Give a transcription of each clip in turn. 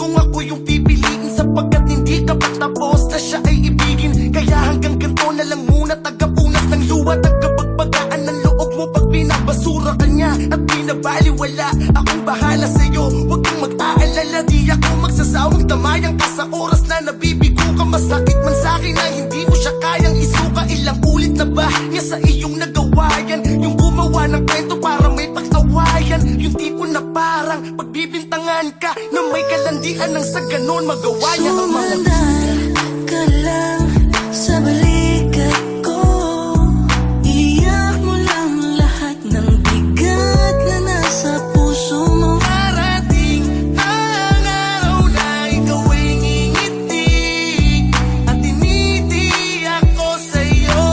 kung ako yung pipiliin, sapagkat hindi ka pa tapos na siya ay ibigin. Kaya hanggang ganito na lang muna, tagapunas ng luwa, tagapagpagaan ng loob mo pag binabasura ka niya at binabaliwala. Akong bahala sa'yo, huwag kang mag-aalala, di ako magsasawang tamayang ka sa oras na nabibigo ka. Masakit man sa'kin na hindi mo siya kayang isuka. Ilang ulit na ba niya sa iyong nagawa yan? Yung gumawa ng kwento para may pag-awayan, yung tipo na parang pagbibintangan ka na may kalandian ng sa ganon magawa niya ang mga Sumandal ka lang sa balikat ko, iyak mo lang lahat ng bigat na nasa puso mo. Darating ang araw na ikaw ay ngingiti at tinitiyak ko sa'yo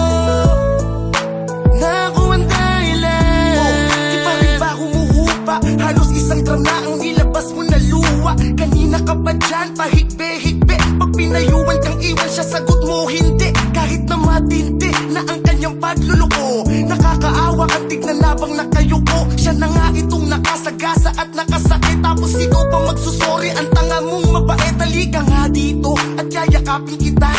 na ako ang dahilan. Di pa rin ba humuhupa? Halos isang drum na ang nilabas mo na luwa. Kanina ka pa dyan, pahigbe-higbe, pag pinayuan kang iwan siya, sagot mo hindi. Kahit na matindi na ang kanyang pagluluko, nakakaawa kang tignan labang nakayuko. Siya na nga itong nakasagasa at nakasakit, tapos ikaw pa magsusori. Ang tanga mong mabait, halika nga dito at yayakapin kita.